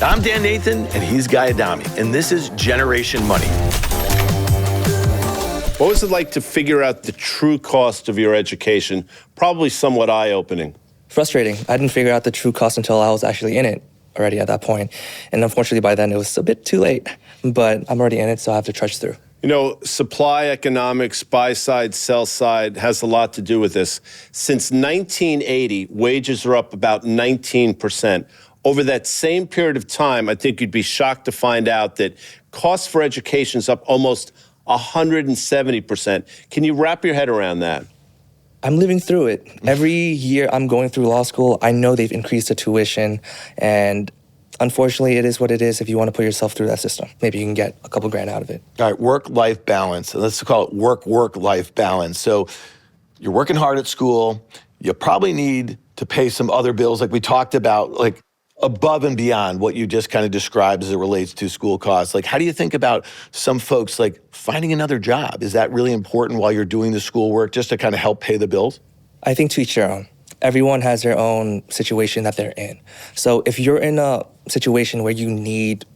I'm Dan Nathan, and he's Guy Adami, and this is Generation Money. What was it like to figure out the true cost of your education? Probably somewhat eye-opening. Frustrating. I didn't figure out the true cost until I was actually in it already at that point. And unfortunately, by then, it was a bit too late. But I'm already in it, so I have to trudge through. You know, supply economics, buy side, sell side, has a lot to do with this. Since 1980, wages are up about 19%. Over that same period of time, I think you'd be shocked to find out that costs for education is up almost 170%. Can you wrap your head around that? I'm living through it. Every year I'm going through law school, I know they've increased the tuition, and unfortunately, it is what it is if you want to put yourself through that system. Maybe you can get a couple grand out of it. All right, work-life balance. Let's call it work-life balance. So you're working hard at school. You probably need to pay some other bills like we talked about, like above and beyond what you just kind of described as it relates to school costs. Like, how do you think about some folks like finding another job? Is that really important while you're doing the schoolwork just to kind of help pay the bills? I think to each their own. Everyone has their own situation that they're in. So if you're in a situation where you need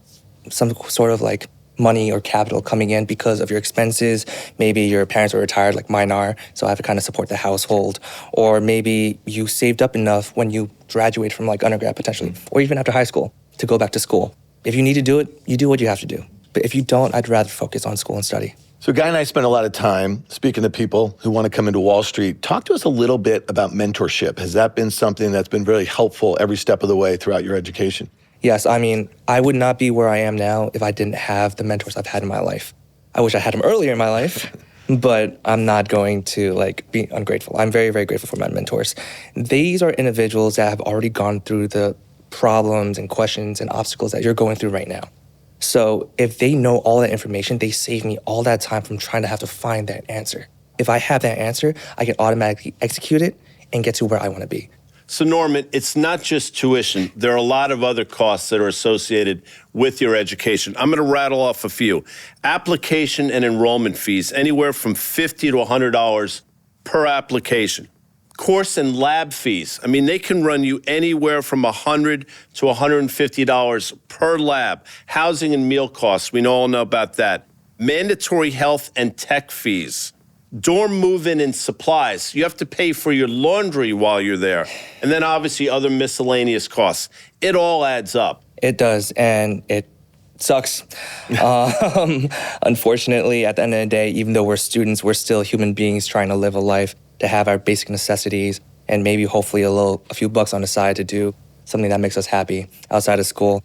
some sort of like money or capital coming in because of your expenses, maybe your parents are retired like mine are, so I have to kind of support the household, or maybe you saved up enough when you graduate from like undergrad potentially, or even after high school to go back to school. If you need to do it, you do what you have to do. But if you don't, I'd rather focus on school and study. So Guy and I spend a lot of time speaking to people who want to come into Wall Street. Talk to us a little bit about mentorship. Has that been something that's been really helpful every step of the way throughout your education? Yes, I mean, I would not be where I am now if I didn't have the mentors I've had in my life. I wish I had them earlier in my life, but I'm not going to like be ungrateful. I'm very, very grateful for my mentors. These are individuals that have already gone through the problems and questions and obstacles that you're going through right now. So if they know all that information, they save me all that time from trying to have to find that answer. If I have that answer, I can automatically execute it and get to where I want to be. So Norman, it's not just tuition. There are a lot of other costs that are associated with your education. I'm going to rattle off a few. Application and enrollment fees, anywhere from $50 to $100 per application. Course and lab fees. I mean, they can run you anywhere from $100 to $150 per lab. Housing and meal costs, we all know about that. Mandatory health and tech fees. Dorm move-in and supplies. You have to pay for your laundry while you're there. And then obviously other miscellaneous costs. It all adds up. It does, and it sucks. Unfortunately, at the end of the day, even though we're students, we're still human beings trying to live a life, to have our basic necessities, and maybe hopefully a few bucks on the side to do something that makes us happy outside of school.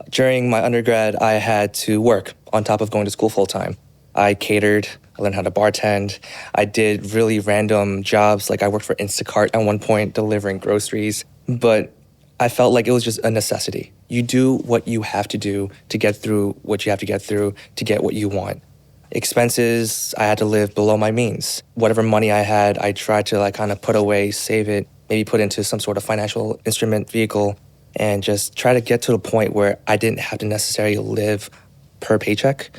During my undergrad, I had to work on top of going to school full-time. I catered, I learned how to bartend. I did really random jobs, like I worked for Instacart at one point, delivering groceries. But I felt like it was just a necessity. You do what you have to do to get through what you have to get through to get what you want. Expenses, I had to live below my means. Whatever money I had, I tried to like kind of put away, save it, maybe put into some sort of financial instrument vehicle, and just try to get to the point where I didn't have to necessarily live per paycheck,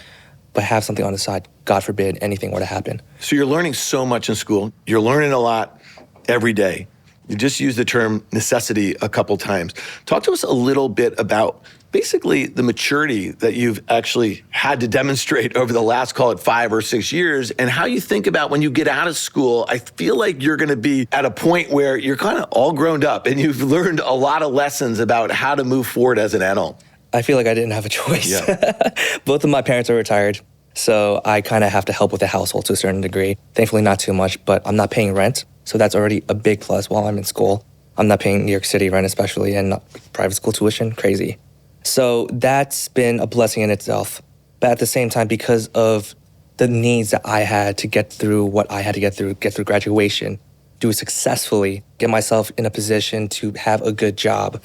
but have something on the side, God forbid anything were to happen. So you're learning so much in school. You're learning a lot every day. You just used the term necessity a couple times. Talk to us a little bit about basically the maturity that you've actually had to demonstrate over the last, call it 5 or 6 years, and how you think about when you get out of school. I feel like you're gonna be at a point where you're kind of all grown up and you've learned a lot of lessons about how to move forward as an adult. I feel like I didn't have a choice. Yeah. Both of my parents are retired, so I kind of have to help with the household to a certain degree. Thankfully, not too much, but I'm not paying rent, so that's already a big plus while I'm in school. I'm not paying New York City rent especially, and not private school tuition, crazy. So that's been a blessing in itself. But at the same time, because of the needs that I had to get through what I had to get through graduation, do it successfully, get myself in a position to have a good job,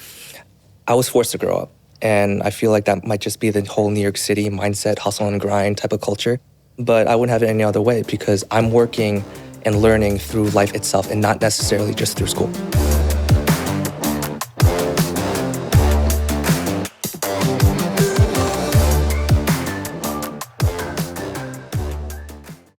I was forced to grow up. And I feel like that might just be the whole New York City mindset, hustle and grind type of culture. But I wouldn't have it any other way because I'm working and learning through life itself and not necessarily just through school.